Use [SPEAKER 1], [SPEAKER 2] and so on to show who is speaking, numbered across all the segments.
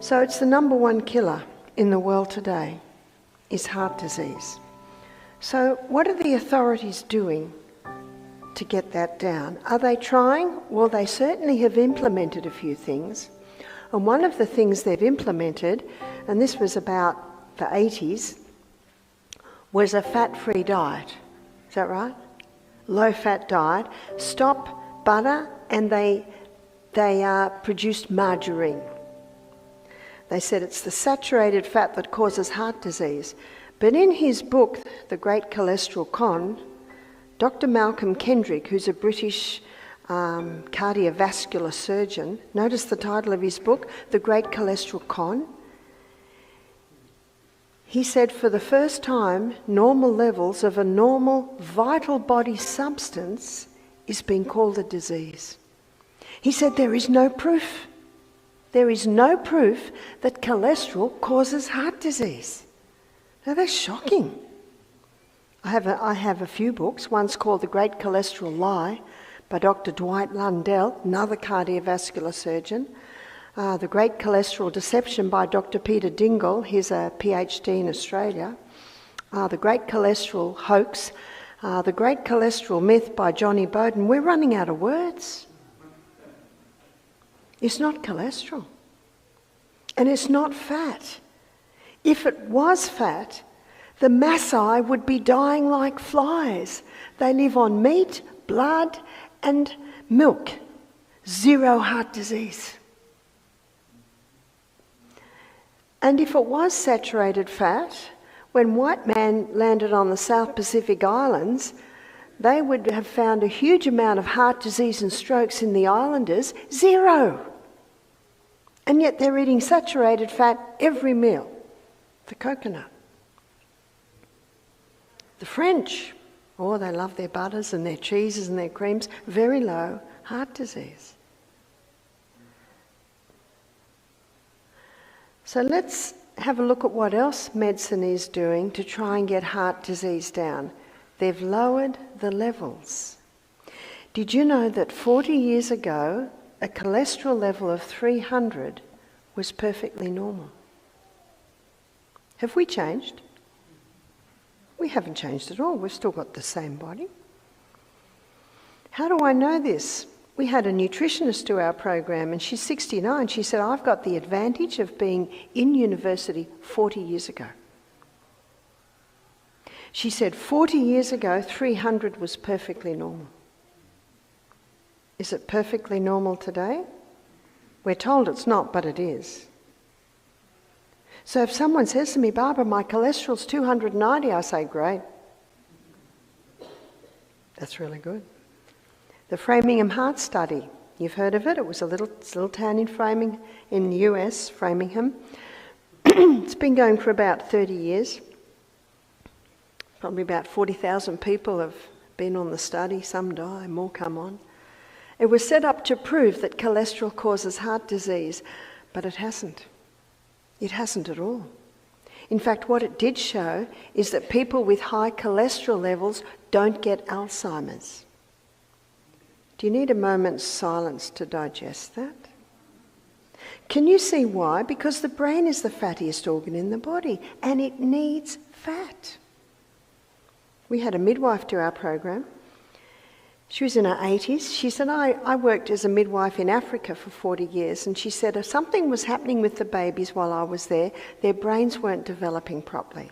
[SPEAKER 1] So it's the number one killer in the world today, is heart disease. So what are the authorities doing to get that down? Are they trying? Well, they certainly have implemented a few things. And one of the things they've implemented, and this was about the 80s, was a fat-free diet. Is that right? Low-fat diet. Stop butter, and they produced margarine. They said it's the saturated fat that causes heart disease. But in his book, The Great Cholesterol Con, Dr. Malcolm Kendrick, who's a British cardiovascular surgeon, notice the title of his book, The Great Cholesterol Con. He said for the first time, normal levels of a normal vital body substance is being called a disease. He said there is no proof. There is no proof that cholesterol causes heart disease. Now that's shocking. I have a few books. One's called The Great Cholesterol Lie by Dr. Dwight Lundell, another cardiovascular surgeon. The Great Cholesterol Deception by Dr. Peter Dingle, he's a PhD in Australia. The Great Cholesterol Hoax, The Great Cholesterol Myth by Johnny Bowden. We're running out of words. It's not cholesterol. And it's not fat. If it was fat, the Maasai would be dying like flies. They live on meat, blood, and milk. Zero heart disease. And if it was saturated fat, when white man landed on the South Pacific Islands, they would have found a huge amount of heart disease and strokes in the islanders. Zero. And yet they're eating saturated fat every meal. The coconut. The French, oh, they love their butters and their cheeses and their creams. Very low heart disease. So let's have a look at what else medicine is doing to try and get heart disease down. They've lowered the levels. Did you know that 40 years ago, a cholesterol level of 300 was perfectly normal? Have we changed? We haven't changed at all. We've still got the same body. How do I know this? We had a nutritionist do our program, and she's 69. She said, I've got the advantage of being in university 40 years ago. She said 40 years ago, 300 was perfectly normal. Is it perfectly normal today? We're told it's not, but it is. So if someone says to me, Barbara, my cholesterol's 290, I say, great. That's really good. The Framingham Heart Study, you've heard of it? It was a little town in Framingham, in the US, Framingham. It's been going for about 30 years. Probably about 40,000 people have been on the study. Some die, more come on. It was set up to prove that cholesterol causes heart disease, but it hasn't. It hasn't at all. In fact, what it did show is that people with high cholesterol levels don't get Alzheimer's. Do you need a moment's silence to digest that? Can you see why? Because the brain is the fattiest organ in the body, and it needs fat. We had a midwife do our program. She was in her 80s. She said, I worked as a midwife in Africa for 40 years, and she said if something was happening with the babies while I was there, their brains weren't developing properly.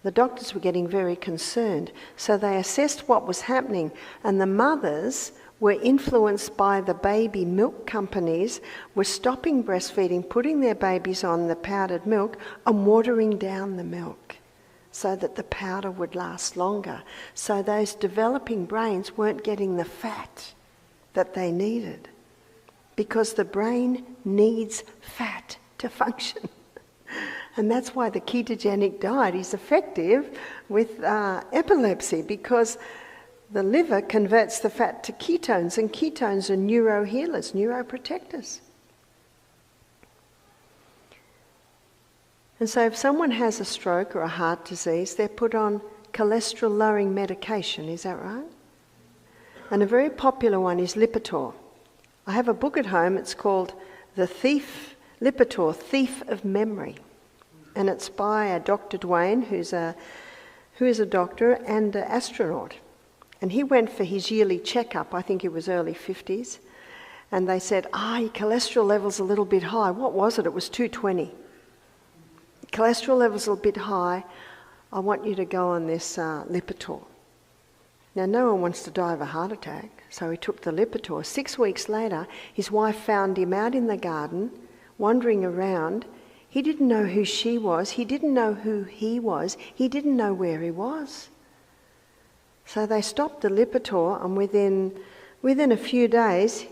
[SPEAKER 1] The doctors were getting very concerned, so they assessed what was happening, and the mothers were influenced by the baby milk companies, were stopping breastfeeding, putting their babies on the powdered milk and watering down the milk, so that the powder would last longer. So those developing brains weren't getting the fat that they needed, because the brain needs fat to function. And that's why the ketogenic diet is effective with epilepsy, because the liver converts the fat to ketones, and ketones are neurohealers, neuroprotectors. And so if someone has a stroke or a heart disease, they're put on cholesterol-lowering medication, is that right? And a very popular one is Lipitor. I have a book at home, it's called The Thief Lipitor, Thief of Memory. And it's by a Dr. Dwayne, who is a doctor and an astronaut. And he went for his yearly checkup, I think it was early 50s, and they said, your cholesterol level's a little bit high. What was it? It was 220. Cholesterol level's a bit high. I want you to go on this Lipitor. Now, no one wants to die of a heart attack, so he took the Lipitor. 6 weeks later, his wife found him out in the garden, wandering around. He didn't know who she was. He didn't know who he was. He didn't know where he was. So they stopped the Lipitor, and within a few days,